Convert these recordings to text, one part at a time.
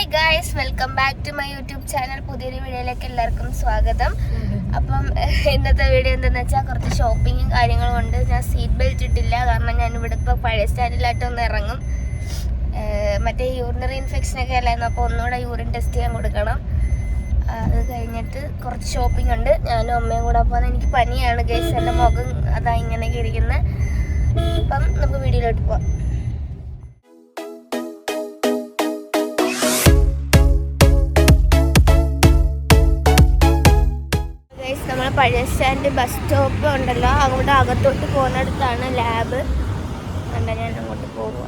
Hi guys, welcome back to my YouTube channel. പുതിയൊരു വീഡിയോയിലേക്ക് എല്ലാവർക്കും സ്വാഗതം. അപ്പം ഇന്നത്തെ വീഡിയോ എന്താണെന്ന് വെച്ചാൽ കുറച്ച് ഷോപ്പിങ്ങും കാര്യങ്ങളും ഉണ്ട്. ഞാൻ സീറ്റ് ബെൽറ്റ് ഇട്ടില്ല, കാരണം ഞാൻ ഇവിടെ ഇപ്പോൾ പഴയ സ്റ്റാൻഡിലായിട്ടൊന്ന് ഇറങ്ങും. മറ്റേ യൂറിനറി ഇൻഫെക്ഷനൊക്കെ അല്ലായിരുന്നു, അപ്പോൾ ഒന്നുകൂടെ യൂറിൻ ടെസ്റ്റ് ചെയ്യാൻ കൊടുക്കണം. അത് കഴിഞ്ഞിട്ട് കുറച്ച് ഷോപ്പിംഗ് ഉണ്ട്. ഞാനും അമ്മയും കൂടെ പോകുന്നത്. എനിക്ക് പനിയാണ് ഗൈസ്, എൻ്റെ മുഖം അതാ ഇങ്ങനെയൊക്കെ ഇരിക്കുന്നത്. അപ്പം നമുക്ക് വീഡിയോയിലോട്ട് പോവാം. നമ്മൾ പഴയ സ്റ്റാൻഡ് ബസ് സ്റ്റോപ്പ് ഉണ്ടല്ലോ, അവിടെ അകത്തോട്ട് പോകുന്നിടത്താണ് ലാബ്. കണ്ട, ഞാൻ അങ്ങോട്ട് പോവുക.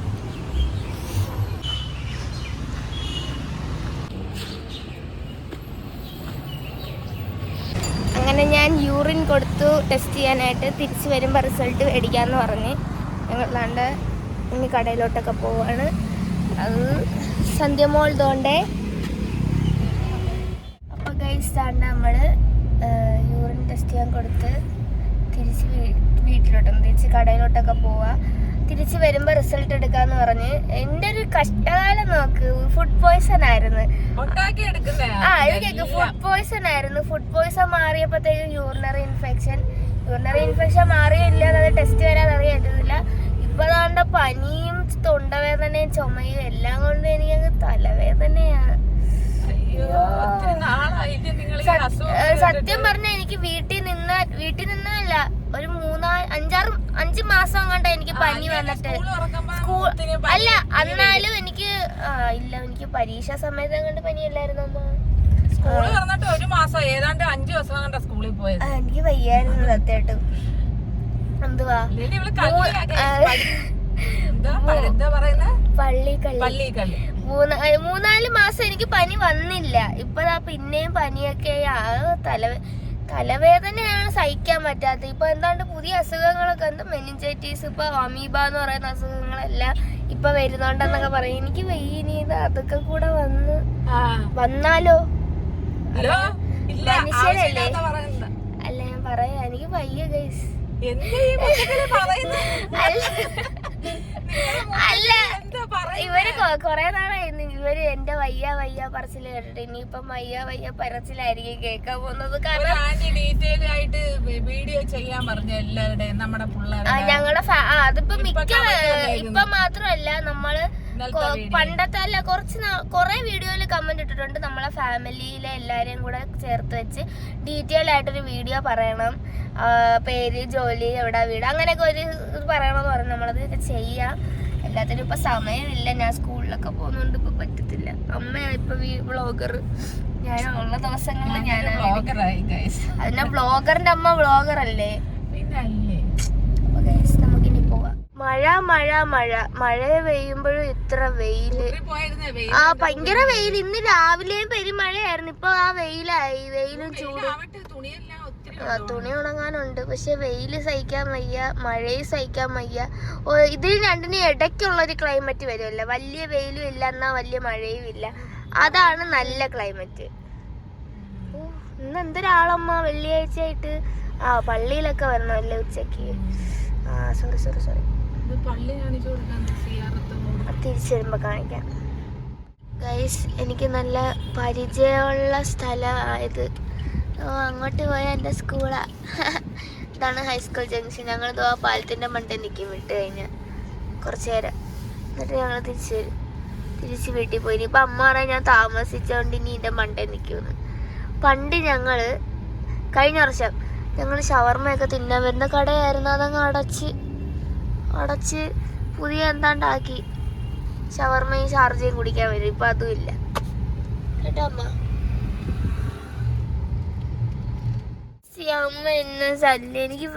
അങ്ങനെ ഞാൻ യൂറിൻ കൊടുത്തു ടെസ്റ്റ് ചെയ്യാനായിട്ട്. തിരിച്ച് വരുമ്പോൾ റിസൾട്ട് മേടിക്കാമെന്ന് പറഞ്ഞ് ഞങ്ങളാണ്ട് ഇനി കടയിലോട്ടൊക്കെ പോവാണ്. അത് സന്ധ്യമോൾ തോണ്ടേ. അപ്പോൾ ഗൈസ് ആണ് നമ്മൾ യൂറിൻ ടെസ്റ്റ് ചെയ്യാൻ കൊടുത്ത് തിരിച്ച് വീട്ടിലോട്ടൊന്ന് തിരിച്ച് കടയിലോട്ടൊക്കെ പോവുക. തിരിച്ച് വരുമ്പോൾ റിസൾട്ട് എടുക്കാമെന്ന് പറഞ്ഞ്. എൻ്റെ ഒരു കഷ്ടകാലം നോക്ക്. ഫുഡ് പോയ്സൺ ആയിരുന്നു. ഇത് കേക്ക്, ഫുഡ് പോയ്സൺ ആയിരുന്നു. ഫുഡ് പോയ്സൺ മാറിയപ്പോഴത്തേക്കും യൂറിനറി ഇൻഫെക്ഷൻ മാറിയില്ല. അത് ടെസ്റ്റ് വരാൻ അറിയാറ്റില്ല. ഇപ്പൊ അതാണ്ട് പനിയും തൊണ്ടവേദനയും ചുമയും എല്ലാം കൊണ്ട് എനിക്കങ്ങ് തലവേദനയാണ്. സത്യം പറഞ്ഞ എനിക്ക് വീട്ടിൽ നിന്നല്ല, ഒരു 5 മാസം കൊണ്ട് എനിക്ക് പനി വന്നിട്ട്. അല്ല, എന്നാലും എനിക്ക് എനിക്ക് പരീക്ഷാ സമയത്ത് കണ്ട് പനിയല്ലായിരുന്നു അമ്മ. എനിക്ക് വയ്യായിരുന്നു സത്യമായിട്ടും. എന്തുവാ പള്ളിക്കള്ളി 3-4 മാസം എനിക്ക് പനി വന്നില്ല. ഇപ്പതാ പിന്നെയും പനിയൊക്കെ. തലവേദനയാണ് സഹിക്കാൻ പറ്റാത്ത. ഇപ്പൊ എന്താണ്ട് പുതിയ അസുഖങ്ങളൊക്കെ ഉണ്ട്. മെനിഞ്ചൈറ്റീസ്, ഇപ്പൊ അമീബ എന്ന് പറയുന്ന അസുഖങ്ങളെല്ലാം ഇപ്പൊ വരുന്നുണ്ടെന്നൊക്കെ പറയും. എനിക്ക് വയ്യ, അതൊക്കെ കൂടെ വന്നാലോ? മനുഷ്യരല്ലേ? അല്ല, ഞാൻ പറയാ, എനിക്ക് വയ്യ ഗൈസ്. അല്ല, ഇവര് കൊറേ നാളായിരുന്നു ഇവര് എന്റെ വയ്യ പറച്ചില് കേട്ടിട്ട്. ഇനിയിപ്പം വയ്യ പറച്ചിലായിരിക്കും കേൾക്കാൻ പോകുന്നത്. കാരണം ഞങ്ങളുടെ അതിപ്പോ ഇപ്പൊ മാത്രമല്ല, നമ്മള് പണ്ടത്തെ അല്ല, കൊറേ വീഡിയോയില് കമന്റ് ഇട്ടിട്ടുണ്ട്. നമ്മളെ ഫാമിലിയിലെ എല്ലാരെയും കൂടെ ചേർത്ത് വെച്ച് ഡീറ്റെയിൽ ആയിട്ടൊരു വീഡിയോ പറയണം. പേര്, ജോലി, എവിടെ വീട്, അങ്ങനെയൊക്കെ ഒരു പറയണമെന്ന് പറഞ്ഞു. നമ്മളത് ചെയ്യാം. എല്ലാത്തിനും ഇപ്പൊ സമയമില്ല. ഞാൻ സ്കൂളിലൊക്കെ പോകുന്നുണ്ട്, ഇപ്പൊ പറ്റത്തില്ല. അമ്മയാണ് ഇപ്പൊ വ്ളോഗർ. ഞാൻ ഉള്ള ദിവസങ്ങളിൽ ഞാൻ അതിന്റെ വ്ളോഗറിന്റെ അമ്മ വ്ളോഗർ അല്ലേ. നമുക്കിനി പോവാം. മഴ പെയ്യുമ്പോഴും ഇത്ര വെയില്. ഭയങ്കര വെയിൽ. ഇന്ന് രാവിലെയും പെരുമഴയായിരുന്നു. ഇപ്പൊ വെയിലും ചൂടും. തുണി ഉണങ്ങാനുണ്ട്, പക്ഷെ വെയില് സഹിക്കാൻ വയ്യ, മഴയും സഹിക്കാൻ വയ്യ. ഇതിന് രണ്ടിനും ഇടയ്ക്കുള്ളൊരു ക്ലൈമറ്റ് വരുമല്ലോ. വലിയ വെയിലും ഇല്ല, എന്നാ വലിയ മഴയും ഇല്ല. അതാണ് നല്ല ക്ലൈമറ്റ്. ഇന്ന് എന്തൊരാളമ്മ വെള്ളിയാഴ്ച ആയിട്ട്. പള്ളിയിലൊക്കെ വരണമല്ലേ ഉച്ചക്ക്. സോറി തിരിച്ചു വരുമ്പോ കാണിക്കാം ഗൈസ്. എനിക്ക് നല്ല പരിചയമുള്ള സ്ഥലമായത്. അങ്ങോട്ട് പോയാൽ എൻ്റെ സ്കൂളാ. ഇതാണ് ഹൈസ്കൂൾ ജംഗ്ഷൻ. ഞങ്ങൾ ആ പാലത്തിൻ്റെ മണ്ടയിൽ നിൽക്കും വിട്ട് കഴിഞ്ഞാൽ കുറച്ച് നേരം. എന്നിട്ട് ഞങ്ങൾ തിരിച്ച് വീട്ടിൽ പോയി. ഇപ്പം അമ്മ പറയാൻ ഞാൻ താമസിച്ചോണ്ട് ഇനി എൻ്റെ മണ്ടയിൽ നിൽക്കുമെന്ന്. പണ്ട് കഴിഞ്ഞ വർഷം ഞങ്ങൾ ഷവർമ്മയൊക്കെ തിന്നാൻ വരുന്ന കടയായിരുന്നു. അതങ്ങ് അടച്ച് പുതിയ എന്താണ്ടാക്കി. ഷവർമ്മയും ഷാർജയും കുടിക്കാൻ വരും. ഇപ്പം അതും ഇല്ല കേട്ടോ അമ്മ. അമ്മ എന്നെ ശല്യം. എനിക്ക്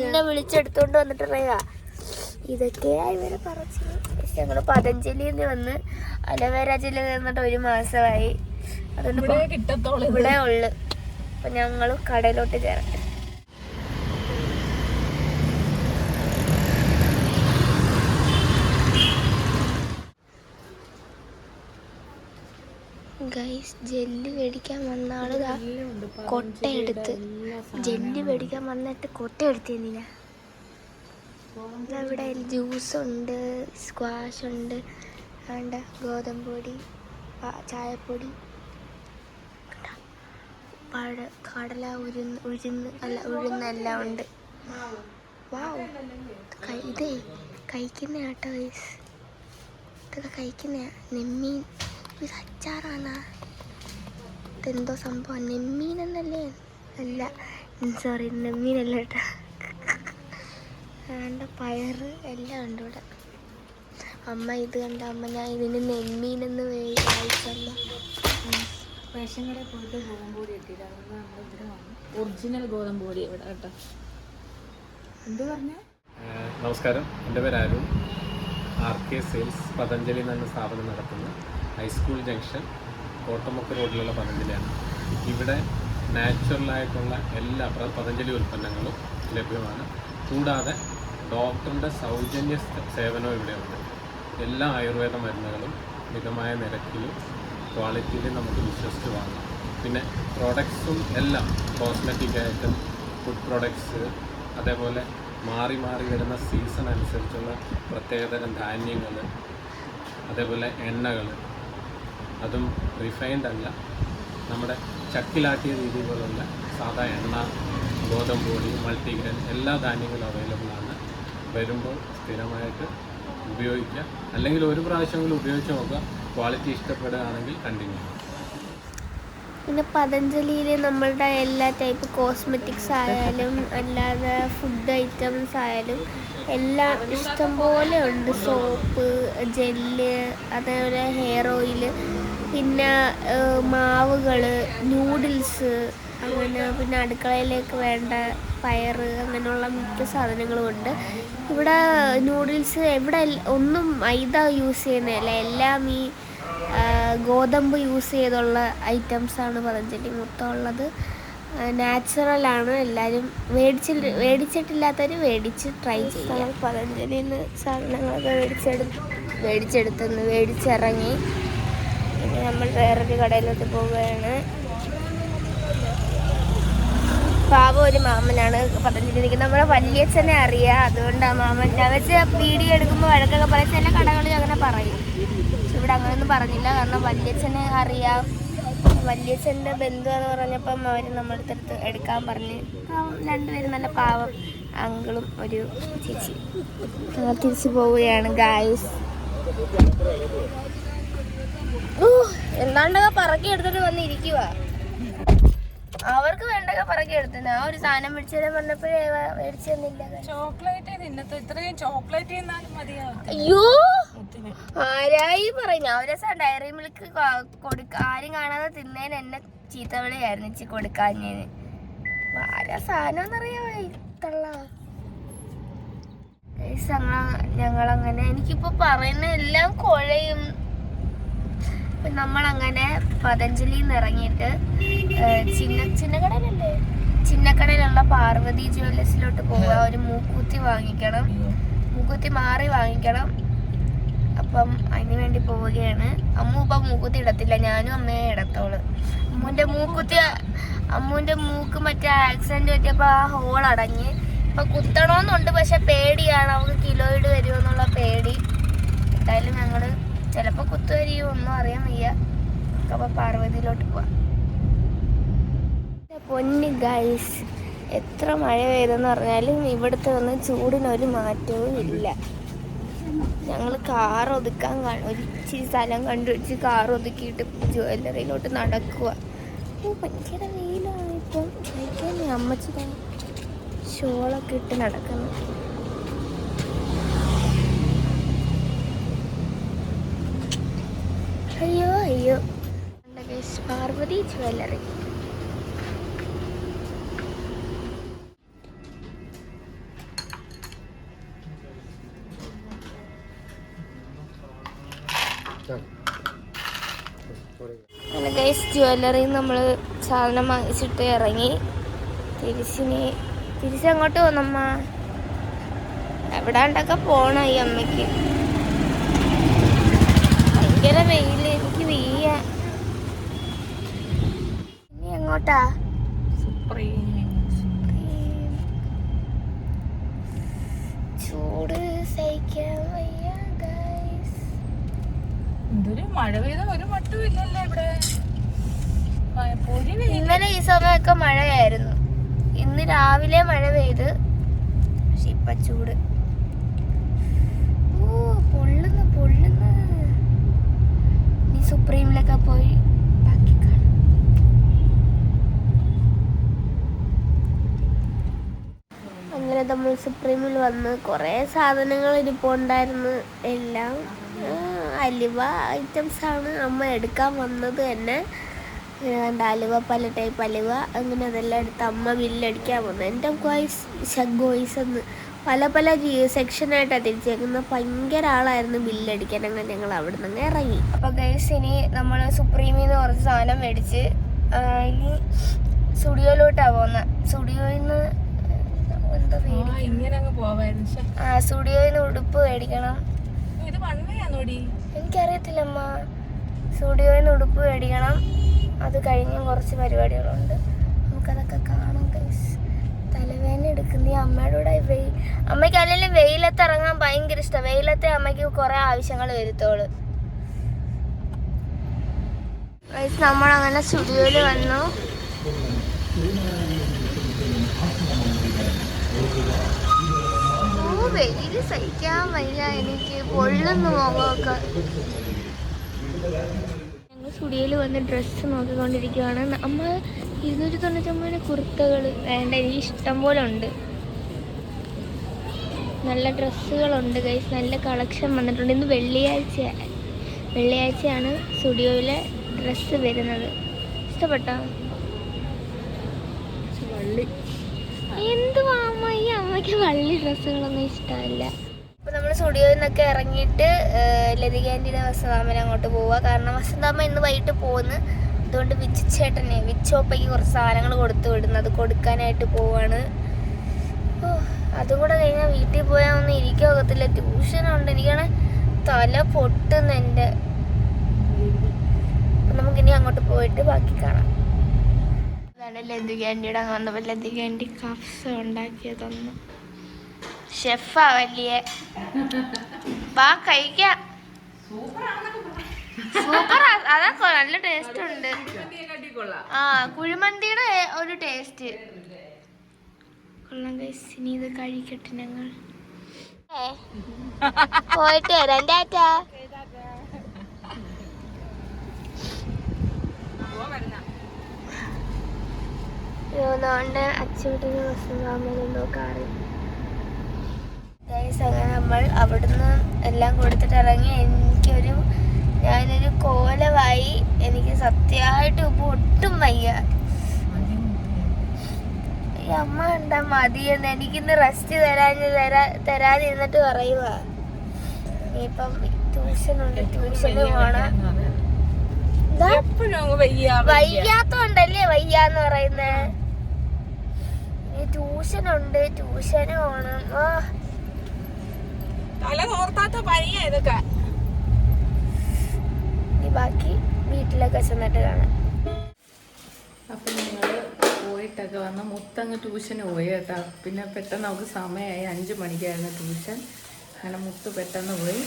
എന്നെ വിളിച്ചെടുത്തോണ്ട് വന്നിട്ട് പറയാ ഇതൊക്കെയാ ഇവരെ പറച്ചില്. ഞങ്ങള് പതഞ്ജലിയിൽ നിന്ന് വന്ന് അലോവേര ജെല്ല് തന്നിട്ട് 1 മാസമായി. അതുകൊണ്ട് ഇവിടെ ഉള്ളു. അപ്പൊ ഞങ്ങള് കടയിലോട്ട് കയറട്ടെ. ഗൈസ്, ജെല്ല് മേടിക്കാൻ വന്ന ആള് കൊട്ടയെടുത്ത് ജെല്ല് മേടിക്കാൻ വന്നിട്ട് കൊട്ടയെടുത്തിരുന്നില്ല. ഇവിടെ ജ്യൂസുണ്ട്, സ്ക്വാഷ് ഉണ്ട്, വേണ്ട ഗോതമ്പ് പൊടി, ചായപ്പൊടി, കടല, ഉഴുന്നെല്ലാം ഉണ്ട്. വാവ്, ഇതേ കഴിക്കുന്ന കേട്ടോ ഗൈസ്, ഇതൊക്കെ കഴിക്കുന്ന നെമ്മീൻ. ഇത് അച്ചാറാണ്, ഇതെന്തോ സംഭവം, നെമ്മീൻ എന്നല്ലേ? അല്ല, സോറി, നെമ്മീനല്ല കേട്ടോ. വേണ്ട പയറ് എല്ലാം ഉണ്ട് ഇവിടെ. അമ്മ ഇത് കണ്ട, അമ്മ ഞാൻ ഇതിന് നെമ്മീനെന്ന് വായിച്ചല്ല. റേഷൻ കടയിൽ പോയിട്ട് ഗോതമ്പ് പൊടി എത്തിയില്ല, അതുകൊണ്ട് നമ്മളിവിടെ വന്നു. ഒറിജിനൽ ഗോതമ്പ് പൊടി ഇവിടെ കേട്ടോ. എന്ത് പറഞ്ഞ? നമസ്കാരം, എൻ്റെ പേര് അരുൺ. RK സെയിൽസ് പതഞ്ജലി എന്ന സ്ഥാപനം നടത്തുന്ന ഹൈസ്കൂൾ ജംഗ്ഷൻ കോട്ടമുക്ക് റോഡിലുള്ള പതഞ്ജലിയാണ്. ഇവിടെ നാച്ചുറലായിട്ടുള്ള എല്ലാ പതഞ്ജലി ഉൽപ്പന്നങ്ങളും ലഭ്യമാണ്. കൂടാതെ ഡോക്ടറിൻ്റെ സൗജന്യ സേവനവും ഇവിടെയുണ്ട്. എല്ലാ ആയുർവേദ മരുന്നുകളും മിതമായ നിരക്കിലും ക്വാളിറ്റിയിലും നമുക്ക് വിശ്വസിച്ച് വാങ്ങാം. പിന്നെ പ്രോഡക്ട്സും എല്ലാം കോസ്മെറ്റിക് ഐറ്റം, ഫുഡ് പ്രോഡക്ട്സ്, അതേപോലെ മാറി മാറി വരുന്ന സീസൺ അനുസരിച്ചുള്ള പ്രത്യേകതരം ധാന്യങ്ങൾ, അതേപോലെ എണ്ണകൾ, അതും റിഫൈൻഡ് അല്ല, നമ്മുടെ ചക്കിലാട്ടിയ രീതിയിലുള്ള സാധാ എണ്ണ, ഗോതമ്പ് പൊടി, മൾട്ടിഗ്രെയിൻ എല്ലാ ധാന്യങ്ങളും അവൈലബിൾ ആണ്. വരുമ്പോൾ സ്ഥിരമായിട്ട് ഉപയോഗിക്കുക, അല്ലെങ്കിൽ ഒരു പ്രാവശ്യമെങ്കിലും ഉപയോഗിച്ച് നോക്കുക. ക്വാളിറ്റി ഇഷ്ടപ്പെടുകയാണെങ്കിൽ കണ്ടിന്യൂ ചെയ്യുക. പിന്നെ പതഞ്ജലിയിൽ നമ്മളുടെ എല്ലാ ടൈപ്പ് കോസ്മെറ്റിക്സ് ആയാലും അല്ലാതെ ഫുഡ് ഐറ്റംസ് ആയാലും എല്ലാം ഇഷ്ടംപോലെ ഉണ്ട്. സോപ്പ്, ജെല്ല്, അതേപോലെ ഹെയർ ഓയിൽ, പിന്നെ മാവുകൾ, നൂഡിൽസ്, അങ്ങനെ പിന്നെ അടുക്കളയിലേക്ക് വേണ്ട പയറ്, അങ്ങനെയുള്ള മിക്ക സാധനങ്ങളും ഉണ്ട്. ഇവിടെ നൂഡിൽസ് ഇവിടെ ഒന്നും മൈദ യൂസ് ചെയ്യുന്നതല്ല, എല്ലാം ഈ ഗോതമ്പ് യൂസ് ചെയ്തുള്ള ഐറ്റംസാണ് പതഞ്ജലി മൊത്തം ഉള്ളത്. നാച്ചുറലാണ്. എല്ലാവരും മേടിച്ചിട്ടില്ലാത്തവർ മേടിച്ച് ട്രൈ ചെയ്യാം. പതഞ്ജലിയിൽ നിന്ന് സാധനങ്ങളൊക്കെ മേടിച്ചിറങ്ങി പിന്നെ നമ്മൾ വേറൊരു കടയിലോട്ട് പോവുകയാണ്. പാവ ഒരു മാമനാണ് പതഞ്ജലി നിൽക്കുന്നത്. നമ്മുടെ വല്യച്ഛനെ അറിയാം, അതുകൊണ്ട് ആ മാമൻ ഞാൻ വെച്ച് വീഡിയോ എടുക്കുമ്പോൾ വഴക്കൊക്കെ പറയും. ചില കടകളിൽ അങ്ങനെ പറയും, ഇവിടെ അങ്ങനെയൊന്നും പറഞ്ഞില്ല, കാരണം വല്യച്ഛനെ അറിയാം. വല്യച്ഛൻ്റെ ബന്ധുവെന്ന് പറഞ്ഞപ്പം അവർ നമ്മുടെ അടുത്ത് എടുക്കാൻ പറഞ്ഞ്. രണ്ടുപേരും നല്ല പാവം അങ്കിളും ഒരു ചേച്ചി. ഞങ്ങൾ തിരിച്ചു പോവുകയാണ് ഗായ്സ്. എന്താണ്ടൊക്കെ പറക്കി എടുത്തിട്ട് വന്നിരിക്കുക. അവർക്ക് വേണ്ടൊക്കെ പറക്കി എടുത്തു. ആ ഒരു സാധനം മേടിച്ചു തരാൻ പറഞ്ഞപ്പോഴേ മേടിച്ചു തന്നില്ല. അയ്യോ, ആരായി പറയും. ഞാൻ ഒരു ദിവസം ഡയറി മിൽക്ക് ആരും കാണാതെ തിന്നേന് എന്നെ ചീത്തവിളിയായിരുന്നു ഇച്ചി കൊടുക്കാഞ്ഞേന്. ആരാ സാധനം എന്നറിയാമോ തള്ള. ഞങ്ങളങ്ങനെ എനിക്കിപ്പോ പറയുന്ന എല്ലാം കുഴയും. നമ്മളങ്ങനെ പതഞ്ജലിയിൽ നിന്ന് ഇറങ്ങിയിട്ട് ചിന്നക്കടയിലുള്ള പാർവതി ജ്വല്ലേഴ്സിലോട്ട് പോവുക. ഒരു മൂക്കുത്തി വാങ്ങിക്കണം, മൂക്കുത്തി മാറി വാങ്ങിക്കണം. അപ്പം അതിന് വേണ്ടി പോവുകയാണ്. അമ്മ ഇപ്പം മൂക്കുത്തി ഇടത്തില്ല, ഞാനും അമ്മയെ ഇടത്തോള്. അമ്മൂൻ്റെ മൂക്ക് മറ്റേ ആക്സിഡന്റ് പറ്റിയപ്പോൾ ആ ഹോൾ അടഞ്ഞ് ഇപ്പം കുത്തണമെന്നുണ്ട്. പക്ഷെ പേടിയാണ്, അവൾക്ക് കിലോയിഡ് വരുമെന്നുള്ള പേടി. എന്തായാലും ഞങ്ങൾ ചിലപ്പോൾ കുത്തുവരിയോ ഒന്നും അറിയാൻ വയ്യ. അപ്പോൾ പാർവതിയിലോട്ട് പോവാം. പൊന്നി ഗൈസ്, എത്ര മഴ പെയ്തെന്ന് പറഞ്ഞാലും ഇവിടുത്തെ ഒന്നും ചൂടിനൊരു മാറ്റവും ഇല്ല. ഞങ്ങൾ കാർ ഒതുക്കാൻ ഒരിച്ചിരി സ്ഥലം കണ്ടുപിടിച്ച് കാർ ഒതുക്കിയിട്ട് ജ്വല്ലറിയിലോട്ട് നടക്കുക. ഭയങ്കര വെയിലാണ് ഇപ്പം. കഴിക്കാൻ അമ്മച്ചി ഷോളൊക്കെ ഇട്ട് നടക്കുന്നു. അയ്യോ അയ്യോ, പാർവതി ജ്വല്ലറി. അങ്ങനെ ഗൈസ് ജ്വല്ലറിയിൽ നമ്മൾ സാധനം വാങ്ങിച്ചിട്ട് ഇറങ്ങി. തിരിച്ചങ്ങോട്ട് പോന്നമ്മ. എവിടാണ്ടൊക്കെ പോണം ഈ അമ്മയ്ക്ക്. ഭയങ്കര വെയില്, എനിക്ക് വയ്യ. ഇനി എങ്ങോട്ടാ? ചൂട് എന്തൊരു മഴ പെയ്ത ഒരു മട്ടും ഇല്ലല്ലോ ഇവിടെ. പൊരി വെയിൽ. ഇന്നലെ ഈ സമയമൊക്കെ മഴയായിരുന്നു. ഇന്ന് രാവിലെ മഴ പെയ്ത്. പക്ഷെ ഇപ്പൊ ചൂട്. ഓ പൊള്ളുന്നു പൊള്ളുന്നു. നീ സുപ്രീമിലൊക്കെ പോയി ബാക്കി കാണാം. അങ്ങനെ നമ്മൾ സുപ്രീമിൽ വന്ന് കുറേ സാധനങ്ങൾ ഇരിപ്പുണ്ടായിരുന്നു. എല്ലാം അലുവ ഐറ്റംസ് ആണ് അമ്മ എടുക്കാൻ വന്നത് തന്നെ. അലുവ, പല ടൈപ്പ് അലുവ, അങ്ങനെ അതെല്ലാം എടുത്ത് അമ്മ ബില്ലടിക്കാൻ വന്നു. എൻ്റെ ഗോയ്സ് എന്ന് പല പല സെക്ഷനായിട്ടാണ് തിരിച്ചേക്കുന്നത്. ഭയങ്കര ആളായിരുന്നു ബില്ലടിക്കാൻ. അങ്ങനെ ഞങ്ങൾ അവിടെ നിന്ന് ഇറങ്ങി. അപ്പോൾ ഗൈസ് ഇനി നമ്മൾ സുപ്രീമിൽ നിന്ന് കുറച്ച് സാധനം മേടിച്ച് ഇനി സ്റ്റുഡിയോയിലോട്ടാണ് പോകുന്നത്. സ്റ്റുഡിയോയിൽ നിന്ന് എന്താ സ്റ്റുഡിയോയിൽ നിന്ന് ഉടുപ്പ് മേടിക്കണം. എനിക്കറിയത്തില്ലമ്മ. സ്റ്റുഡിയോയിൽ നിന്ന് ഉടുപ്പ് മേടിക്കണം. അത് കഴിഞ്ഞ് കുറച്ച് പരിപാടികളുണ്ട്. നമുക്കതൊക്കെ കാണാം ഗൈസ്. തലവേദന എടുക്കുന്ന ഈ അമ്മയുടെ കൂടെ അമ്മയ്ക്ക് അല്ലെങ്കിൽ വെയിലത്ത് ഇറങ്ങാൻ ഭയങ്കര ഇഷ്ടം. വെയിലത്തെ അമ്മയ്ക്ക് കുറേ ആവശ്യങ്ങൾ വരുത്തോളൂ. ഗൈസ് നമ്മളങ്ങനെ സ്റ്റുഡിയോയിൽ വന്നു. വെയിൽ സഹിക്കാൻ വയ്യ എനിക്ക്. പൊള്ളുന്നു മുഖമൊക്കെ. ഞങ്ങൾ സ്റ്റുഡിയോയിൽ വന്ന് ഡ്രസ്സ് നോക്കിക്കൊണ്ടിരിക്കുകയാണ്. നമ്മൾ 299 കുർത്തകൾ വേണ്ട എനിക്ക് ഇഷ്ടം പോലെ ഉണ്ട്. നല്ല ഡ്രസ്സുകളുണ്ട് ഗൈസ്. നല്ല കളക്ഷൻ വന്നിട്ടുണ്ട്. ഇന്ന് വെള്ളിയാഴ്ചയാണ് സ്റ്റുഡിയോയിലെ ഡ്രസ്സ് വരുന്നത്. ഇഷ്ടപ്പെട്ടോ? എന്തുവാ അമ്മ ഈ അമ്മയ്ക്ക് വള്ളി ഡ്രസ്സുകളൊന്നും ഇഷ്ടമല്ല. അപ്പോൾ നമ്മൾ സ്റ്റുഡിയോയിൽ നിന്നൊക്കെ ഇറങ്ങിയിട്ട് ലതിക ആൻറ്റിയുടെ വസന്താമ്മ അങ്ങോട്ട് പോവുക. കാരണം വസന്താമ്മ ഇന്ന് വൈകിട്ട് പോകുന്നു. അതുകൊണ്ട് വിച്ചോപ്പയ്ക്ക് കുറച്ച് സാധനങ്ങൾ കൊടുത്തു വിടുന്നത് കൊടുക്കാനായിട്ട് പോവാണ്. അതും കൂടെ കഴിഞ്ഞാൽ വീട്ടിൽ പോയാൽ ഒന്നും ഇരിക്കാൻ ഒക്കത്തില്ല. ട്യൂഷനുണ്ട്. എനിക്കാണ് തല പൊട്ടുന്നെൻ്റെ. അപ്പം നമുക്കിനി അങ്ങോട്ട് പോയിട്ട് ബാക്കി കാണാം. അതാണ് ലതിക ആൻറ്റിയുടെ അങ്ങ് വന്നപ്പോൾ ലതിക ആൻറ്റി കഫ്സ് ഉണ്ടാക്കിയതൊന്ന്. ഷെഫാ വലിയ. വാ കഴിക്കാം. സൂപ്പർ. അതാ നല്ല ടേസ്റ്റ് ഉണ്ട്. ആ കുഴിമന്തിയുടെ ഒരു ടേസ്റ്റ് കൊള്ളാം ഗൈസ്. ഇനി ഇത് കഴിക്കട്ടെ ഞങ്ങൾ. പോയിട്ട് വരാം. ടാറ്റാ. അച്ചുവിട്ടുന്ന വസന്താമ്മ കാറി ഗൈസ്. അങ്ങനെ നമ്മൾ അവിടുന്ന് എല്ലാം കൊടുത്തിട്ട് ഇറങ്ങി. ഞാനൊരു കോലമായി. എനിക്ക് സത്യമായിട്ട് ഇപ്പൊ ഒട്ടും വയ്യ. ഈ അമ്മ എന്താ മതിയെന്ന്. എനിക്കിന്ന് റെസ്റ്റ് തരാതിരുന്നിട്ട് പറയുക. ഇപ്പം ട്യൂഷനുണ്ട്. ട്യൂഷന് പോണം. വയ്യാത്തോണ്ടല്ലേ വയ്യാന്ന് പറയുന്നേ. ട്യൂഷനുണ്ട്. ട്യൂഷന് പോണം. ബാക്കി വീട്ടിലൊക്കെ ചെന്നിട്ട് കാണാം. അപ്പം ഞങ്ങൾ പോയിട്ടൊക്കെ വന്ന് മുത്തങ്ങ് ട്യൂഷന് പോയി കേട്ടോ. പിന്നെ പെട്ടെന്ന് നമുക്ക് സമയമായി. 5 മണിക്കായിരുന്നു ട്യൂഷൻ. അങ്ങനെ മുത്ത് പെട്ടെന്ന് പോയി.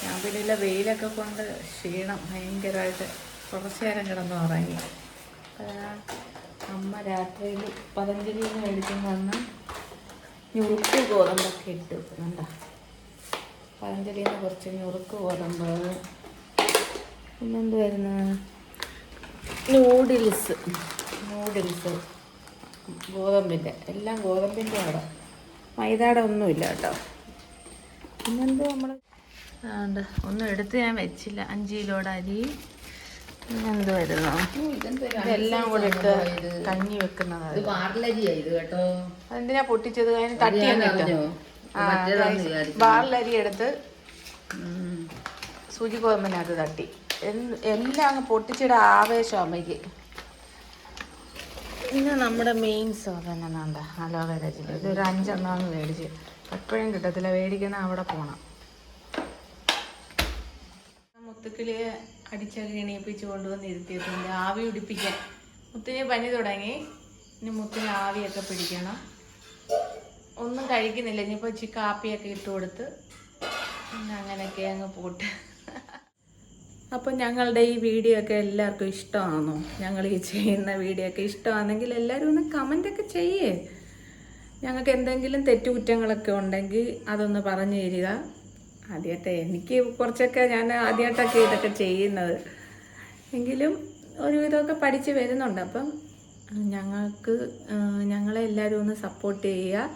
ഞാൻ പിന്നെ വെയിലൊക്കെ കൊണ്ട് ക്ഷീണം ഭയങ്കരമായിട്ട് കുറച്ച് നേരം കിടന്ന് ഉറങ്ങി. അമ്മ രാത്രിയിൽ പതഞ്ജലിയിൽ നിന്ന് മേടിച്ചും വന്ന് ഞുറുക്ക് ഗോതമ്പൊക്കെ ഇട്ട് വെക്കുന്നുണ്ടോ. പതഞ്ജലിയിൽ നിന്ന് കുറച്ച് ഞുറുക്ക് ഗോതമ്പ്. പിന്നെന്ത് വരുന്ന നൂഡിൽസ് ഗോതമ്പിൻ്റെ. എല്ലാം ഗോതമ്പിൻ്റെ അവിടെ. മൈദയുടെ ഒന്നുമില്ല കേട്ടോ. പിന്നെന്ത് നമ്മൾ ഒന്നും എടുത്ത് ഞാൻ വെച്ചില്ല. 5 കിലോയുടെ അരി. പിന്നെന്ത് വരുന്നു ഇതെല്ലാം കൂടെ ഇട്ട് കഞ്ഞി വെക്കുന്നത്. അതെന്തിനാ പൊട്ടിച്ചത്? അതിന് തട്ടിയൊന്നുമില്ല. ബാർലരി എടുത്ത് സൂചി ഗോതമ്പിനകത്ത് തട്ടി. എല്ലാം അങ്ങ് പൊട്ടിച്ചിടാൻ ആവേശം അമ്മയ്ക്ക്. പിന്നെ നമ്മുടെ മെയിൻ സാധനം എന്താ അലോവേര ജെല്ലി. ഇതൊരു 5 എണ്ണം മേടിച്ച്. എപ്പോഴും കിട്ടത്തില്ല. മേടിക്കുന്ന അവിടെ പോകണം. മുത്തുക്കിളിയെ അടിച്ചൊക്കെ എണീപ്പിച്ച് കൊണ്ടുവന്ന് ഇരുത്തിയിട്ടുണ്ട്. ആവി പിടിപ്പിക്കാൻ. മുത്തിന് പനി തുടങ്ങി. ഇനി മുത്തിന് ആവിയൊക്കെ പിടിക്കണം. ഒന്നും കഴിക്കുന്നില്ല. ഇനിയിപ്പോൾ കാപ്പിയൊക്കെ ഇട്ട് കൊടുത്ത് പിന്നെ അങ്ങനെയൊക്കെ അങ്ങ് പോട്ട്. അപ്പം ഞങ്ങളുടെ ഈ വീഡിയോ ഒക്കെ എല്ലാവർക്കും ഇഷ്ടമാണോ? ഞങ്ങൾ ഈ ചെയ്യുന്ന വീഡിയോ ഒക്കെ ഇഷ്ടമാണെങ്കിൽ എല്ലാവരും ഒന്ന് കമൻ്റൊക്കെ ചെയ്യേ. ഞങ്ങൾക്ക് എന്തെങ്കിലും തെറ്റുകുറ്റങ്ങളൊക്കെ ഉണ്ടെങ്കിൽ അതൊന്ന് പറഞ്ഞു തരിക. ആദ്യമായിട്ട് എനിക്ക് കുറച്ചൊക്കെ ഞാൻ ആദ്യമായിട്ടൊക്കെ ഇതൊക്കെ ചെയ്യുന്നത്, എങ്കിലും ഒരുവിധമൊക്കെ പഠിച്ച് വരുന്നുണ്ട്. അപ്പം ഞങ്ങളെ എല്ലാവരും ഒന്ന് സപ്പോർട്ട് ചെയ്യുക.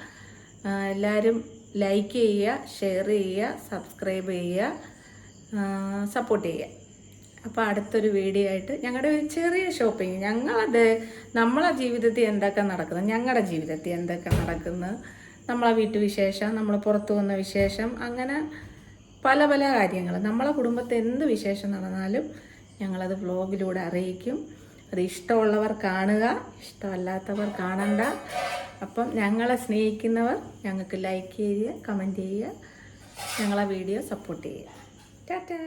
എല്ലാവരും ലൈക്ക് ചെയ്യുക, ഷെയർ ചെയ്യുക, സബ്സ്ക്രൈബ് ചെയ്യുക, സപ്പോർട്ട് ചെയ്യുക. അപ്പോൾ അടുത്തൊരു വീഡിയോ ആയിട്ട് ഞങ്ങളുടെ ഒരു ചെറിയ ഷോപ്പിംഗ്, നമ്മളെ ജീവിതത്തിൽ എന്തൊക്കെ നടക്കുന്നത്, ഞങ്ങളുടെ ജീവിതത്തിൽ എന്തൊക്കെ നടക്കുന്നത്, നമ്മളെ വീട്ടുവിശേഷം, നമ്മൾ പുറത്തു വന്ന വിശേഷം, അങ്ങനെ പല പല കാര്യങ്ങൾ, നമ്മളെ കുടുംബത്തിൽ എന്ത് വിശേഷം നടന്നാലും ഞങ്ങളത് വ്ലോഗിലൂടെ അറിയിക്കും. അത് ഇഷ്ടമുള്ളവർ കാണുക, ഇഷ്ടമല്ലാത്തവർ കാണണ്ട. അപ്പം ഞങ്ങളെ സ്നേഹിക്കുന്നവർ ഞങ്ങൾക്ക് ലൈക്ക് ചെയ്യുക, കമൻറ്റ് ചെയ്യുക, ഞങ്ങളെ വീഡിയോ സപ്പോർട്ട് ചെയ്യുക. ടാറ്റാ.